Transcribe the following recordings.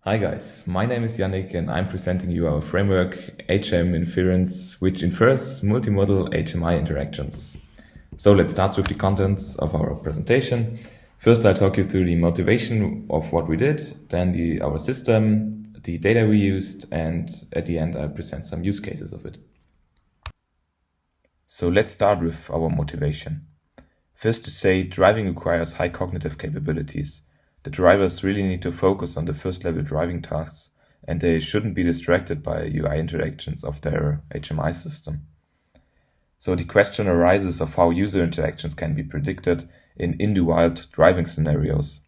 Hi guys, my name is Jannik and I'm presenting you our framework HMInference, which infers multimodal HMI interactions. So let's start with the contents of our presentation. First, I'll talk you through the motivation of what we did, then our system, the data we used, and at the end I'll present some use cases of it. So let's start with our motivation. First to say, driving requires high cognitive capabilities. The drivers really need to focus on the first level driving tasks, and they shouldn't be distracted by UI interactions of their HMI system. So the question arises of how user interactions can be predicted in the wild driving scenarios.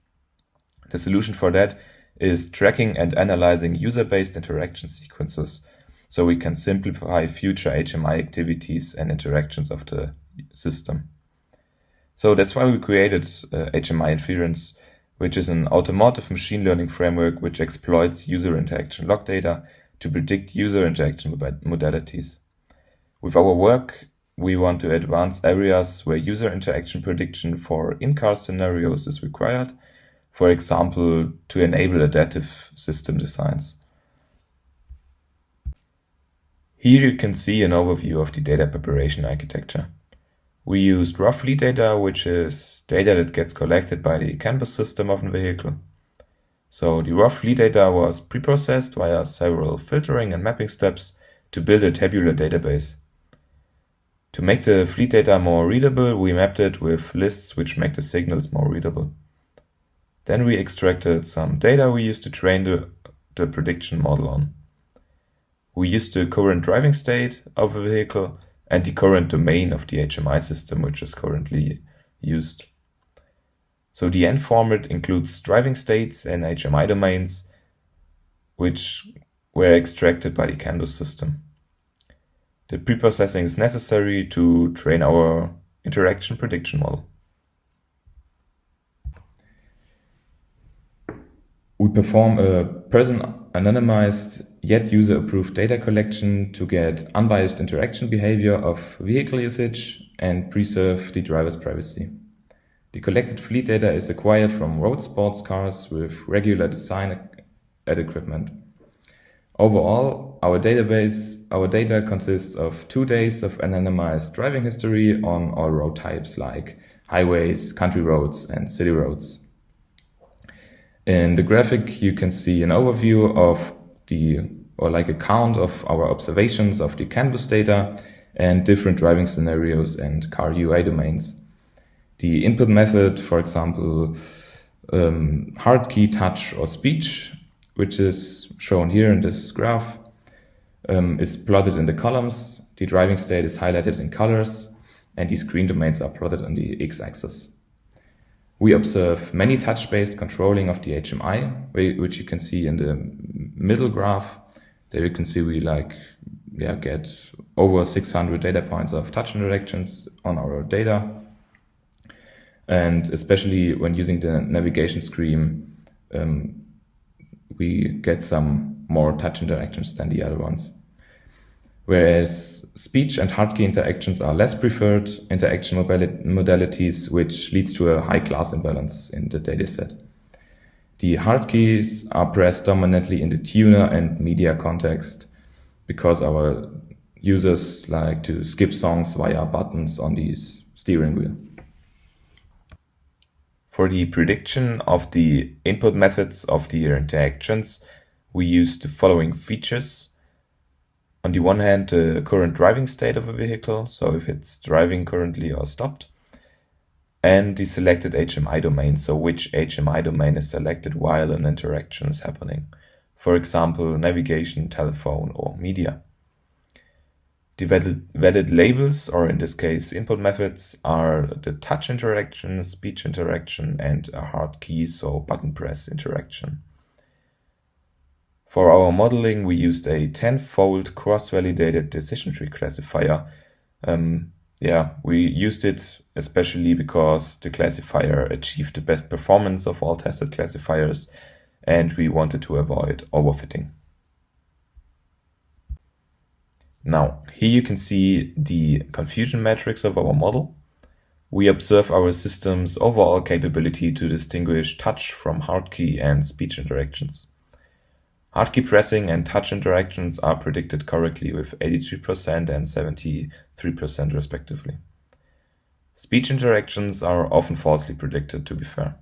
The solution for that is tracking and analyzing user-based interaction sequences, so we can simplify future HMI activities and interactions of the system. So that's why we created HMInference, which is an automotive machine learning framework which exploits user interaction log data to predict user interaction modalities. With our work, we want to advance areas where user interaction prediction for in-car scenarios is required, for example, to enable adaptive system designs. Here you can see an overview of the data preparation architecture. We used raw fleet data, which is data that gets collected by the canvas system of a vehicle. So the raw fleet data was preprocessed via several filtering and mapping steps to build a tabular database. To make the fleet data more readable, we mapped it with lists which make the signals more readable. Then we extracted some data we used to train the prediction model on. We used the current driving state of a vehicle and the current domain of the HMI system, which is currently used. So the end format includes driving states and HMI domains, which were extracted by the canvas system. The preprocessing is necessary to train our interaction prediction model. We perform a person-anonymized yet user-approved data collection to get unbiased interaction behavior of vehicle usage and preserve the driver's privacy. The collected fleet data is acquired from road sports cars with regular design and equipment. Overall, our data consists of 2 days of anonymized driving history on all road types like highways, country roads, and city roads. In the graphic, you can see an overview of a count of our observations of the canvas data and different driving scenarios and car UI domains. The input method, for example, hard key, touch, or speech, which is shown here in this graph, is plotted in the columns. The driving state is highlighted in colors, and the screen domains are plotted on the x-axis. We observe many touch-based controlling of the HMI, which you can see in the middle graph. There you can see we get over 600 data points of touch interactions on our data. And especially when using the navigation screen, we get some more touch interactions than the other ones. Whereas speech and hard key interactions are less preferred interaction modalities, which leads to a high class imbalance in the dataset. The hard keys are pressed dominantly in the tuner and media context because our users like to skip songs via buttons on the steering wheel. For the prediction of the input methods of the interactions, we use the following features. On the one hand, the current driving state of a vehicle, so if it's driving currently or stopped, and the selected HMI domain, so which HMI domain is selected while an interaction is happening. For example, navigation, telephone, or media. The valid labels, or in this case input methods, are the touch interaction, speech interaction, and a hard key, so button press interaction. For our modeling, we used a 10-fold cross-validated decision tree classifier. We used it especially because the classifier achieved the best performance of all tested classifiers, and we wanted to avoid overfitting. Now, here you can see the confusion matrix of our model. We observe our system's overall capability to distinguish touch from hard key and speech interactions. Hard key pressing and touch interactions are predicted correctly with 83% and 73% respectively. Speech interactions are often falsely predicted, to be fair.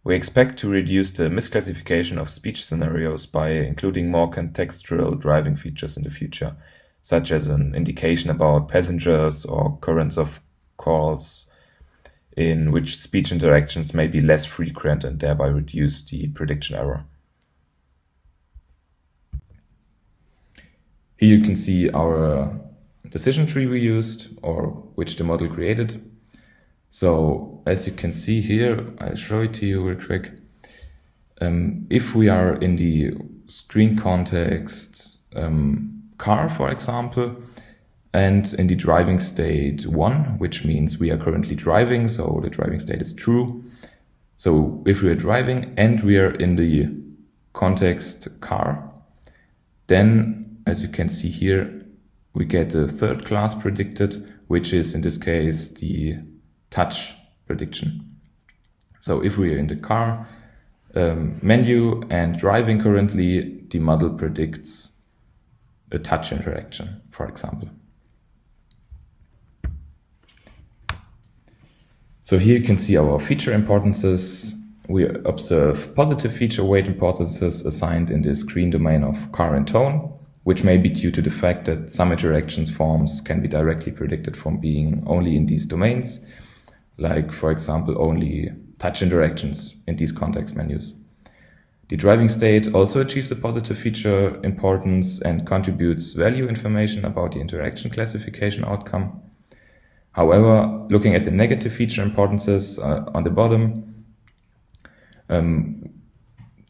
We expect to reduce the misclassification of speech scenarios by including more contextual driving features in the future, such as an indication about passengers or currents of calls, in which speech interactions may be less frequent and thereby reduce the prediction error. Here you can see our decision tree we used, or which the model created. So as you can see here, I'll show it to you real quick. If we are in the screen context car, for example, and in the driving state 1, which means we are currently driving, so the driving state is true. So if we are driving and we are in the context car, then as you can see here, we get a third class predicted, which is in this case the touch prediction. So if we are in the car menu and driving currently, the model predicts a touch interaction, for example. So here you can see our feature importances. We observe positive feature weight importances assigned in the screen domain of car and tone, which may be due to the fact that some interactions forms can be directly predicted from being only in these domains, like for example only touch interactions in these context menus. The driving state also achieves a positive feature importance and contributes value information about the interaction classification outcome. However, looking at the negative feature importances on the bottom,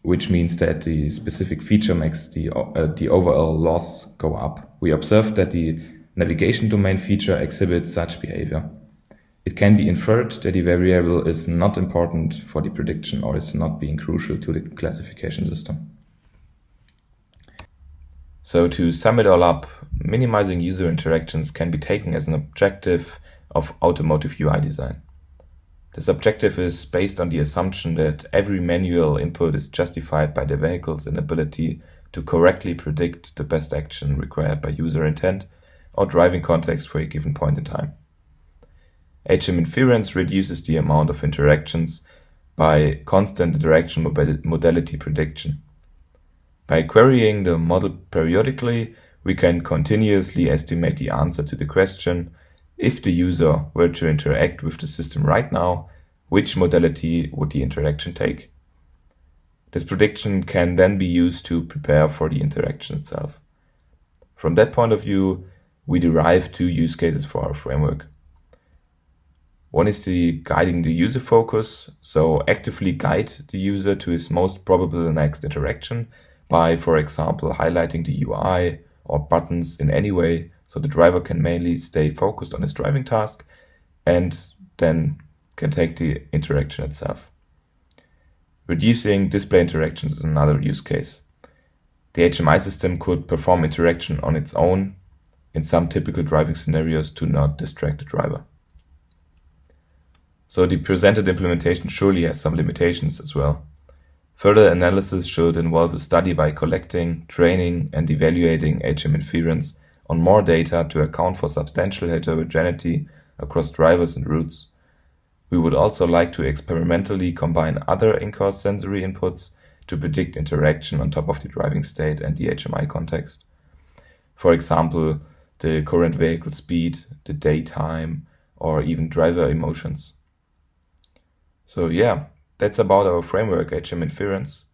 which means that the specific feature makes the overall loss go up, we observed that the navigation domain feature exhibits such behavior. It can be inferred that the variable is not important for the prediction or is not being crucial to the classification system. So to sum it all up, minimizing user interactions can be taken as an objective of automotive UI design. This objective is based on the assumption that every manual input is justified by the vehicle's inability to correctly predict the best action required by user intent or driving context for a given point in time. HMInference reduces the amount of interactions by constant interaction modality prediction. By querying the model periodically, we can continuously estimate the answer to the question: if the user were to interact with the system right now, which modality would the interaction take? This prediction can then be used to prepare for the interaction itself. From that point of view, we derive two use cases for our framework. One is the guiding the user focus, so actively guide the user to his most probable next interaction by, for example, highlighting the UI or buttons in any way so the driver can mainly stay focused on his driving task and then can take the interaction itself. Reducing display interactions is another use case. The HMI system could perform interaction on its own in some typical driving scenarios to not distract the driver. So the presented implementation surely has some limitations as well. Further analysis should involve a study by collecting, training, and evaluating HMInference on more data to account for substantial heterogeneity across drivers and routes. We would also like to experimentally combine other in-car sensory inputs to predict interaction on top of the driving state and the HMI context. For example, the current vehicle speed, the daytime, or even driver emotions. So yeah, that's about our framework, HMInference.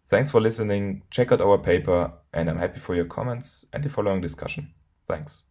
Thanks for listening, check out our paper, and I'm happy for your comments and the following discussion. Thanks.